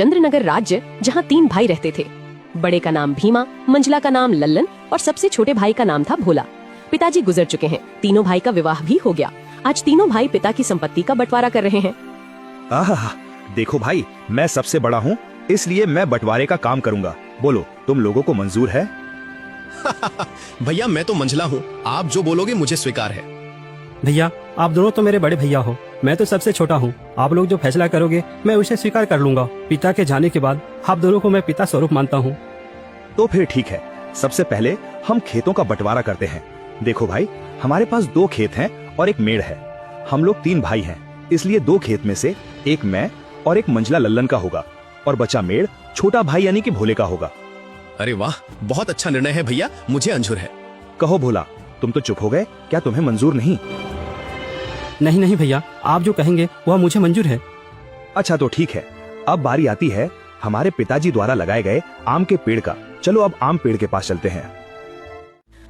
चंद्रनगर राज्य, जहाँ 3 भाई रहते थे। बड़े का नाम भीमा, मंझला का नाम लल्लन और सबसे छोटे भाई का नाम था भोला। पिताजी गुजर चुके हैं, तीनों भाई का विवाह भी हो गया। आज तीनों भाई पिता की संपत्ति का बंटवारा कर रहे हैं। आहा, देखो भाई, मैं सबसे बड़ा हूँ, इसलिए मैं बंटवारे का काम करूँगा। बोलो, तुम लोगों को मंजूर है? भैया मैं तो मंझला हूँ, आप जो बोलोगे मुझे स्वीकार है। भैया आप दोनों तो मेरे बड़े भैया हो, मैं तो सबसे छोटा हूँ। आप लोग जो फैसला करोगे मैं उसे स्वीकार कर लूंगा। पिता के जाने के बाद आप दोनों को मैं पिता स्वरूप मानता हूँ। तो फिर ठीक है, सबसे पहले हम खेतों का बंटवारा करते हैं। देखो भाई, हमारे पास 2 खेत हैं और एक मेड़ है। हम लोग 3 भाई हैं, इसलिए 2 खेत में से एक मैं और एक मंझला लल्लन का होगा और बचा मेड़ छोटा भाई यानी कि भोले का होगा। अरे वाह, बहुत अच्छा निर्णय है भैया, मुझे मंजूर है। कहो भोला, तुम तो चुप हो गए, क्या तुम्हें मंजूर नहीं? नहीं नहीं भैया, आप जो कहेंगे वह मुझे मंजूर है। अच्छा तो ठीक है, अब बारी आती है हमारे पिताजी द्वारा लगाए गए आम के पेड़ का। चलो अब आम पेड़ के पास चलते हैं।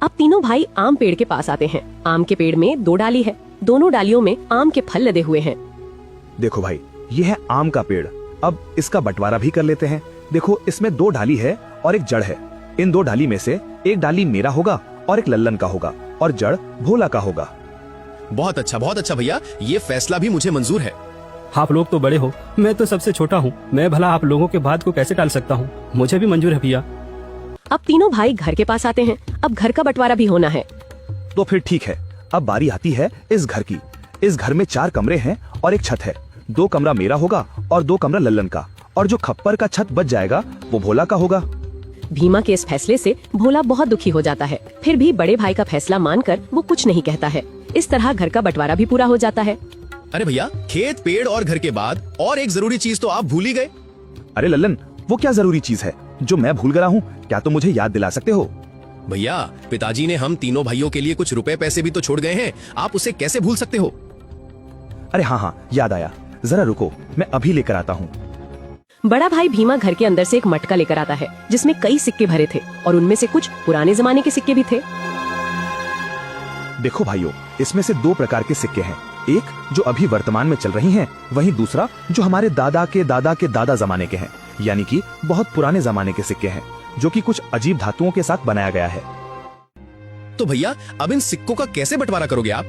अब तीनों भाई आम पेड़ के पास आते हैं। आम के पेड़ में 2 डाली है, दोनों डालियों में आम के फल लदे हुए हैं। देखो भाई, ये है आम का पेड़। अब इसका बंटवारा भी कर लेते हैं। देखो, इसमें 2 डाली है और एक जड़ है। इन 2 डाली में से एक डाली मेरा होगा और एक लल्लन का होगा और जड़ भोला का होगा। बहुत अच्छा भैया, ये फैसला भी मुझे मंजूर है। आप लोग तो बड़े हो, मैं तो सबसे छोटा हूँ। मैं भला आप लोगों के बात को कैसे टाल सकता हूँ? मुझे भी मंजूर है भैया। अब तीनों भाई घर के पास आते हैं। अब घर का बंटवारा भी होना है। तो फिर ठीक है, अब बारी आती है इस घर की। इस घर में 4 कमरे हैं और एक छत है। 2 कमरा मेरा होगा और 2 कमरा लल्लन का, और जो खप्पर का छत बच जाएगा वो भोला का होगा। भीमा के इस फैसले से भोला बहुत दुखी हो जाता है, फिर भी बड़े भाई का फैसला मानकर वो कुछ नहीं कहता है। इस तरह घर का बंटवारा भी पूरा हो जाता है। अरे भैया, खेत पेड़ और घर के बाद और एक जरूरी चीज तो आप भूल ही गए। अरे लल्लन, वो क्या जरूरी चीज है जो मैं भूल गया हूँ? क्या तुम मुझे याद दिला सकते हो? भैया, पिताजी ने हम तीनों भाइयों के लिए कुछ रुपए पैसे भी तो छोड़ गए हैं, आप उसे कैसे भूल सकते हो? अरे हाँ, याद आया, जरा रुको, मैं अभी लेकर आता हूँ। बड़ा भाई भीमा घर के अंदर से एक मटका लेकर आता है, जिसमें कई सिक्के भरे थे और उनमें से कुछ पुराने जमाने के सिक्के भी थे। देखो भाइयों, इसमें से 2 प्रकार के सिक्के हैं। एक जो अभी वर्तमान में चल रही हैं, वहीं दूसरा जो हमारे दादा के दादा के दादा जमाने के हैं, यानी कि बहुत पुराने जमाने के सिक्के हैं, जो कि कुछ अजीब धातुओं के साथ बनाया गया है। तो भैया, अब इन सिक्कों का कैसे बंटवारा करोगे आप?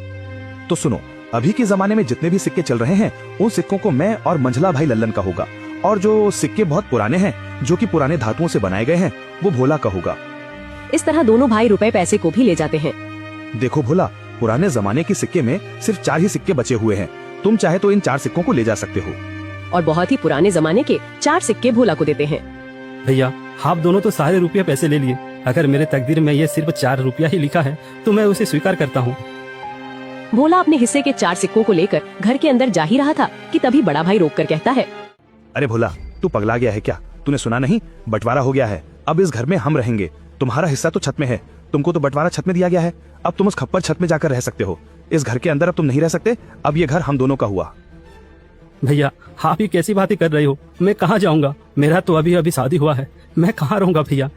तो सुनो, अभी के जमाने में जितने भी सिक्के चल रहे हैं, उन सिक्कों को मैं और मंझला भाई लल्लन का होगा, और जो सिक्के बहुत पुराने हैं, जो कि पुराने धातुओं से बनाए गए हैं, वो भोला का होगा। इस तरह दोनों भाई रुपए पैसे को भी ले जाते हैं। देखो भोला, पुराने जमाने के सिक्के में सिर्फ 4 ही सिक्के बचे हुए हैं। तुम चाहे तो इन 4 सिक्कों को ले जा सकते हो। और बहुत ही पुराने जमाने के 4 सिक्के भोला को देते हैं। भैया आप दोनों तो सारे रुपया पैसे ले लिए। अगर मेरे तकदीर में ये सिर्फ 4 रुपया ही लिखा है तो मैं उसे स्वीकार करता हूँ। भोला अपने हिस्से के 4 सिक्कों को लेकर घर के अंदर जा ही रहा था कि तभी बड़ा भाई रोक कर कहता है, अरे भोला, तू पगला गया है क्या? तूने सुना नहीं? बंटवारा हो गया है। अब इस घर में हम रहेंगे। तुम्हारा हिस्सा तो छत में है, तुमको तो बंटवारा छत में दिया गया है। अब तुम उस खप्पर छत में जाकर रह सकते हो। इस घर के अंदर अब तुम नहीं रह सकते। अब ये घर हम दोनों का हुआ। भैया आप ही कैसी बातें कर रही हो? मैं कहाँ जाऊँगा? मेरा तो अभी अभी शादी हुआ है, मैं कहाँ रहूँगा भैया?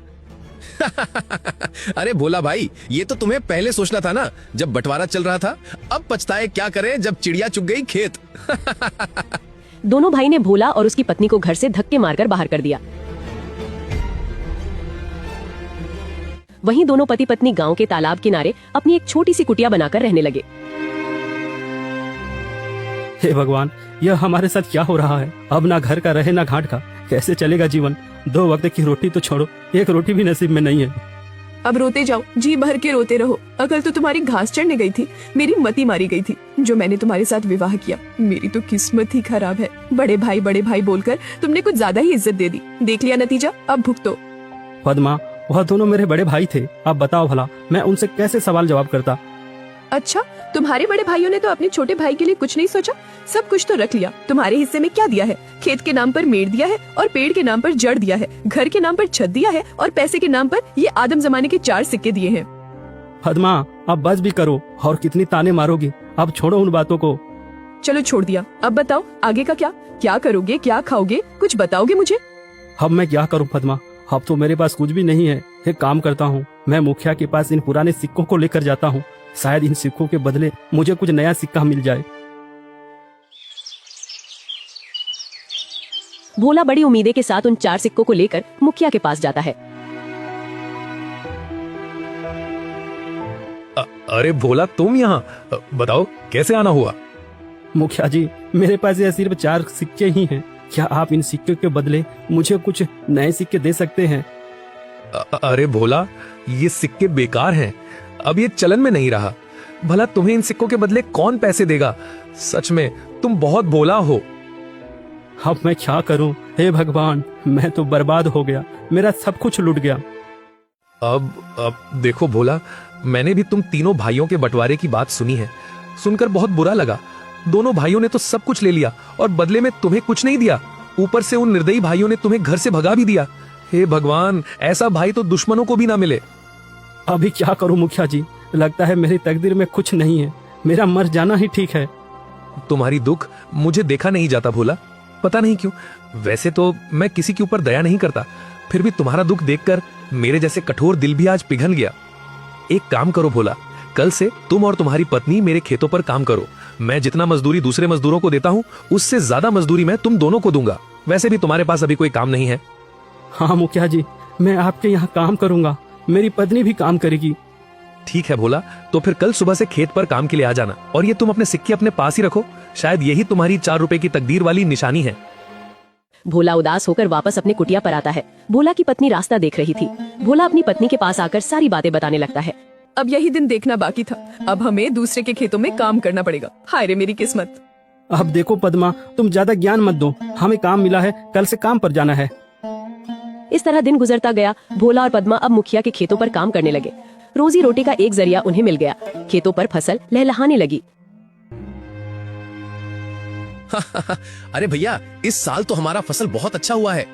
अरे भोला भाई, ये तो तुम्हें पहले सोचना था ना, जब बंटवारा चल रहा था। अब पछताए क्या करें जब चिड़िया चुग गई खेत। दोनों भाई ने भोला और उसकी पत्नी को घर से धक्के मारकर बाहर कर दिया। वहीं दोनों पति पत्नी गांव के तालाब किनारे अपनी एक छोटी सी कुटिया बनाकर रहने लगे। हे भगवान, यह हमारे साथ क्या हो रहा है? अब ना घर का रहे ना घाट का, कैसे चलेगा जीवन? 2 वक्त की रोटी तो छोड़ो, एक रोटी भी नसीब में नहीं है। अब रोते जाओ, जी भर के रोते रहो। अकल तो तुम्हारी घास चढ़ने गई थी, मेरी मती मारी गई थी जो मैंने तुम्हारे साथ विवाह किया। मेरी तो किस्मत ही खराब है। बड़े भाई बोलकर तुमने कुछ ज्यादा ही इज्जत दे दी। देख लिया नतीजा, अब भुगतो। पद्मा, वह दोनों मेरे बड़े भाई थे। अब बताओ भला मैं उनसे कैसे सवाल जवाब करता? अच्छा, तुम्हारे बड़े भाइयों ने तो अपने छोटे भाई के लिए कुछ नहीं सोचा, सब कुछ तो रख लिया। तुम्हारे हिस्से में क्या दिया है? खेत के नाम पर मेड़ दिया है और पेड़ के नाम पर जड़ दिया है, घर के नाम पर छत दिया है और पैसे के नाम पर ये आदम जमाने के 4 सिक्के दिए हैं। पद्मा, अब बस भी करो, और कितनी ताने मारोगी? अब छोड़ो उन बातों को। चलो छोड़ दिया, अब बताओ आगे का क्या करोगे, क्या खाओगे, कुछ बताओगे मुझे? अब मैं क्या करूं पद्मा, अब तो मेरे पास कुछ भी नहीं है। एक काम करता हूँ, मैं मुखिया के पास इन पुराने सिक्कों को लेकर जाता हूँ। शायद इन सिक्कों के बदले मुझे कुछ नया सिक्का मिल जाए। भोला बड़ी उम्मीदें के साथ उन 4 सिक्कों को लेकर मुखिया के पास जाता है। अरे भोला, तुम यहाँ? बताओ कैसे आना हुआ? मुखिया जी, मेरे पास यह सिर्फ 4 सिक्के ही हैं। क्या आप इन सिक्कों के बदले मुझे कुछ नए सिक्के दे सकते हैं? अरे भोला, ये सिक्के बेकार हैं, अब ये चलन में नहीं रहा। भला तुम्हें इन सिक्कों के बदले कौन पैसे देगा? सच में तुम बहुत भोला हो। अब मैं क्या करूं? हे भगवान, मैं तो बर्बाद हो गया, मेरा सब कुछ लूट गया। अब देखो भोला, मैंने भी तुम तीनों भाइयों के बंटवारे की बात सुनी है। सुनकर बहुत बुरा लगा। दोनों भाइयों ने तो सब कुछ ले लिया और बदले में तुम्हें कुछ नहीं दिया। ऊपर से उन निर्दयी भाइयों ने तुम्हें घर से भगा भी दिया। हे भगवान, ऐसा भाई तो दुश्मनों को भी ना मिले। अभी क्या करूं मुखिया जी? लगता है मेरी तकदीर में कुछ नहीं है, मेरा मर जाना ही ठीक है। तुम्हारी दुख मुझे देखा नहीं जाता भोला, पता नहीं क्यों। वैसे तो मैं किसी के ऊपर दया नहीं करता, फिर भी तुम्हारा दुख देखकर मेरे जैसे कठोर दिल भी आज पिघल गया। एक काम करो भोला, कल से तुम और तुम्हारी पत्नी मेरे खेतों पर काम करो। मैं जितना मजदूरी दूसरे मजदूरों को देता हूँ, उससे ज्यादा मजदूरी मैं तुम दोनों को दूंगा। वैसे भी तुम्हारे पास अभी कोई काम नहीं है। हाँ मुखिया जी, मैं आपके यहाँ काम करूंगा, मेरी पत्नी भी काम करेगी। ठीक है भोला, तो फिर कल सुबह से खेत पर काम के लिए आ जाना। और ये तुम अपने सिक्के अपने पास ही रखो, शायद यही तुम्हारी 4 रुपए की तकदीर वाली निशानी है। भोला उदास होकर वापस अपने कुटिया पर आता है। भोला की पत्नी रास्ता देख रही थी। भोला अपनी पत्नी के पास आकर सारी बातें बताने लगता है। अब यही दिन देखना बाकी था, अब हमें दूसरे के खेतों में काम करना पड़ेगा। हाय रे मेरी किस्मत। अब देखो पद्मा, तुम ज्यादा ज्ञान मत दो, हमें काम मिला है, कल से काम पर जाना है। इस तरह दिन गुजरता गया। भोला और पद्मा अब मुखिया के खेतों पर काम करने लगे। रोजी रोटी का एक जरिया उन्हें मिल गया। खेतों पर फसल लहलहाने लगी। अरे भैया, इस साल तो हमारा फसल बहुत अच्छा हुआ है।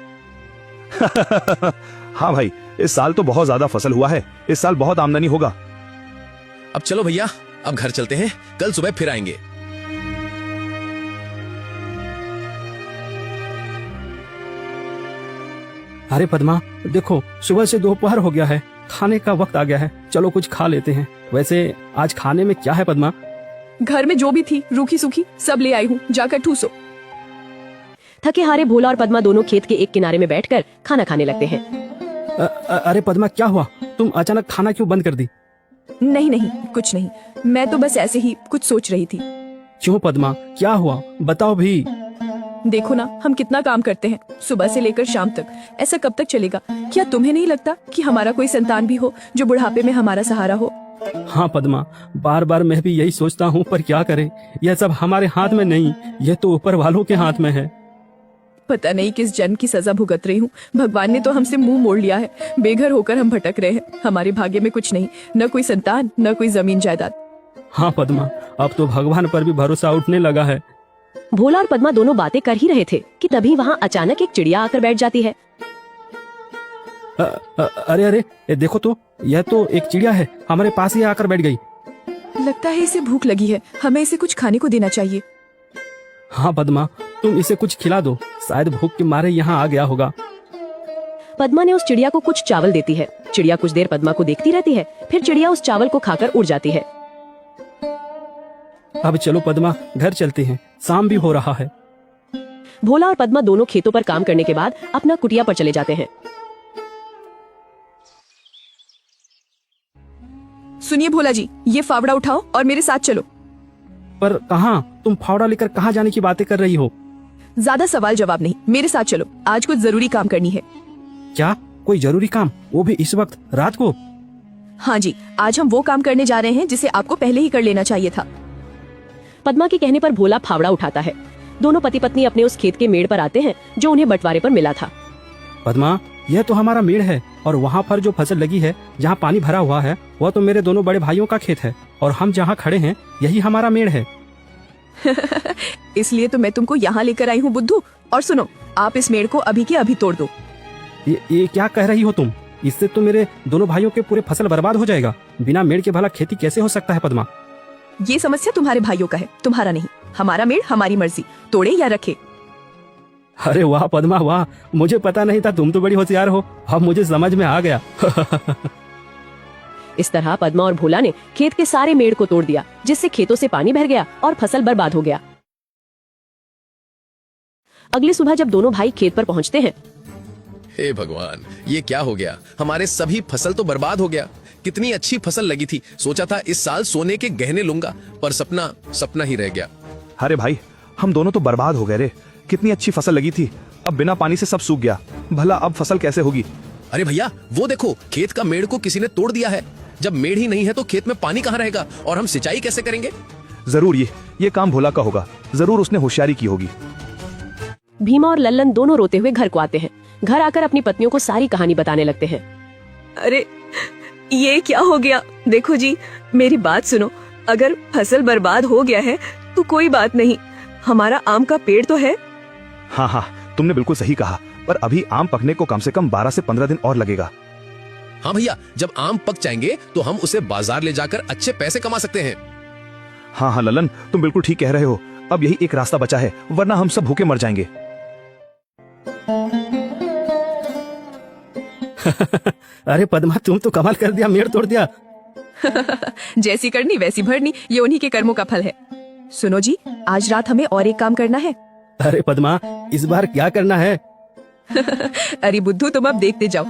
हाँ भाई, इस साल तो बहुत ज्यादा फसल हुआ है, इस साल बहुत आमदनी होगा। अब चलो भैया, अब घर चलते हैं, कल सुबह फिर आएंगे। अरे पद्मा, देखो सुबह से दोपहर हो गया है, खाने का वक्त आ गया है, चलो कुछ खा लेते हैं। वैसे आज खाने में क्या है पद्मा? घर में जो भी थी रूखी सूखी सब ले आई हूँ, जाकर ठूसो। थके हारे भोला और पद्मा दोनों खेत के एक किनारे में बैठकर खाना खाने लगते हैं। अरे पद्मा, क्या हुआ? तुम अचानक खाना क्यों बंद कर दी? नहीं नहीं, कुछ नहीं, मैं तो बस ऐसे ही कुछ सोच रही थी। क्यों पद्मा, क्या हुआ? बताओ भी। देखो ना, हम कितना काम करते हैं सुबह से लेकर शाम तक। ऐसा कब तक चलेगा? क्या तुम्हें नहीं लगता कि हमारा कोई संतान भी हो जो बुढ़ापे में हमारा सहारा हो? हाँ पद्मा, बार बार मैं भी यही सोचता हूँ, पर क्या करें, यह सब हमारे हाथ में नहीं, यह तो ऊपर वालों के हाथ में है। पता नहीं किस जन्म की सजा भुगत रही हूँ। भगवान ने तो हमसे मुंह मोड़ लिया है। बेघर होकर हम भटक रहे हैं। हमारे भाग्य में कुछ नहीं, न कोई संतान, न कोई जमीन जायदाद। हाँ पद्मा, अब तो भगवान पर भी भरोसा उठने लगा है। भोला और पद्मा दोनों बातें कर ही रहे थे कि तभी वहाँ अचानक एक चिड़िया आकर बैठ जाती है। अरे अरे, ये देखो तो, यह तो एक चिड़िया है, हमारे पास ही आकर बैठ गई। लगता है इसे भूख लगी है, हमें इसे कुछ खाने को देना चाहिए। हाँ पद्मा, तुम इसे कुछ खिला दो, शायद भूख के मारे यहाँ आ गया होगा। पद्मा ने उस चिड़िया को कुछ चावल देती है। चिड़िया कुछ देर पद्मा को देखती रहती है, फिर चिड़िया उस चावल को खाकर उड़ जाती है। अब चलो पद्मा, घर चलते हैं, शाम भी हो रहा है। भोला और पद्मा दोनों खेतों पर काम करने के बाद अपना कुटिया पर चले जाते हैं। सुनिए भोला जी, ये फावड़ा उठाओ और मेरे साथ चलो। पर कहाँ? तुम फावड़ा लेकर कहाँ जाने की बातें कर रही हो? ज्यादा सवाल जवाब नहीं, मेरे साथ चलो, आज कुछ जरूरी काम करनी है। क्या? कोई जरूरी काम? वो भी इस वक्त रात को? हाँ जी, आज हम वो काम करने जा रहे हैं जिसे आपको पहले ही कर लेना चाहिए था। पद्मा के कहने पर भोला फावड़ा उठाता है। दोनों पति पत्नी अपने उस खेत के मेड़ पर आते हैं जो उन्हें बंटवारे पर मिला था। पद्मा, यह तो हमारा मेड़ है, और वहाँ पर जो फसल लगी है, जहाँ पानी भरा हुआ है, वह तो मेरे दोनों बड़े भाइयों का खेत है, और हम जहाँ खड़े हैं यही हमारा मेड़ है। इसलिए तो मैं तुमको यहाँ लेकर आई हूँ बुद्धू। और सुनो, आप इस मेड़ को अभी के अभी तोड़ दो। ये क्या कह रही हो तुम? इससे तो मेरे दोनों भाइयों के पूरे फसल बर्बाद हो जाएगा। बिना मेड़ के भला खेती कैसे हो सकता है पद्मा? ये समस्या तुम्हारे भाइयों का है, तुम्हारा नहीं। हमारा मेड़ हमारी मर्जी, तोड़े या रखे। अरे वाह पद्मा वाह, मुझे पता नहीं था, तुम तो बड़ी होशियार हो, अब मुझे समझ में आ गया। इस तरह पद्मा और भोला ने खेत के सारे मेड़ को तोड़ दिया, जिससे खेतों से पानी भर गया और फसल बर्बाद हो गया। अगली सुबह जब दोनों भाई खेत पर पहुंचते हैं, हे भगवान, ये क्या हो गया? हमारे सभी फसल तो बर्बाद हो गया। कितनी अच्छी फसल लगी थी, सोचा था इस साल सोने के गहने लूंगा, पर सपना सपना ही रह गया। अरे भाई, हम दोनों तो बर्बाद हो गए रे। कितनी अच्छी फसल लगी थी, अब बिना पानी से सब सूख गया। भला अब फसल कैसे होगी? अरे भैया, वो देखो, खेत का मेड़ को किसी ने तोड़ दिया है। जब मेड़ ही नहीं है तो खेत में पानी कहाँ रहेगा और हम सिंचाई कैसे करेंगे? जरूर ये काम भोला का होगा। जरूर उसने होशियारी की होगी। भीमा और लल्लन दोनों रोते हुए घर को आते हैं। घर आकर अपनी पत्नियों को सारी कहानी बताने लगते हैं। अरे ये क्या हो गया? देखो जी, मेरी बात सुनो। अगर फसल बर्बाद हो गया है तो कोई बात नहीं, हमारा आम का पेड़ तो है। हाँ, तुमने बिल्कुल सही कहा, पर अभी आम पकने को कम से कम 12 से 15 दिन और लगेगा। हाँ भैया, जब आम पक जाएंगे तो हम उसे बाजार ले जाकर अच्छे पैसे कमा सकते हैं। हाँ ललन, तुम बिल्कुल ठीक कह रहे हो। अब यही एक रास्ता बचा है, वरना हम सब भूखे मर जाएंगे। अरे पद्मा, तुम तो कमाल कर दिया, मेड़ तोड़ दिया। जैसी करनी वैसी भरनी, ये उन्हीं के कर्मों का फल है। सुनो जी, आज रात हमें और एक काम करना है। अरे पद्मा, इस बार क्या करना है? अरे बुद्धू, तुम अब देखते जाओ।